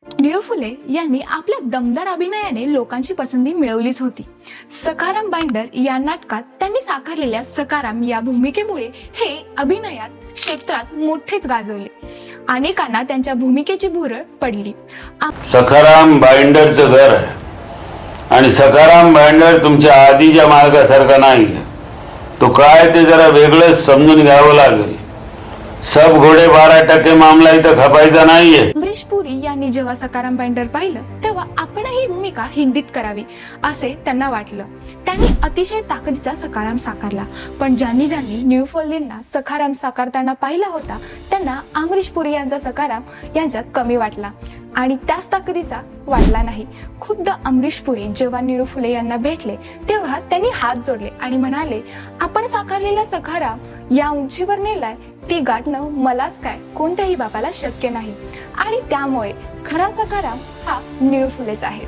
निळू फुले यांनी आपल्या दमदार अभिनयाने लोकांची पसंती मिळवलीच होती. सखाराम बाइंडर या नाटकात त्यांनी साकारलेल्या सखाराम या भूमिकेमुळे हे अभिनयात क्षेत्रात मोठेच गाजवले. अनेकांना त्यांच्या भूमिकेची भुरळ पडली. सखाराम बाइंडरचं घर आहे आणि सखाराम बाइंडर तुमच्या आधीच्या मालकासारखा नाही. तो काय ते जरा वेगळंच समजून घ्यावं लागेल. सब घोडे 12% मामला इथं खपायचा नाहीये. अमरीश पुरी यांनी जेव्हा सखाराम बाइंडर पाहिलं तेव्हा आपणही ही भूमिका हिंदीत करावी असे त्यांना वाटलं. त्यांनी अतिशय ताकदीचा सखाराम साकारला. पण ज्यांनी निळू फुलेंना सखाराम साकारताना पाहिला होता त्यांना अमरीश पुरी यांचा सखाराम यांच्यात कमी वाटला आणि त्याच ताकदीचा वाटला नाही. खुद्द अमरीश पुरी जेव्हा निळू फुले यांना भेटले तेव्हा त्यांनी हात जोडले आणि म्हणाले, आपण साकारलेला सखाराम या उंचीवर नेलाय ती गाठणं मलाच काय कोणत्याही बापाला शक्य नाही आणि त्यामुळे खरा सखाराम हा निळू फुलेच आहे.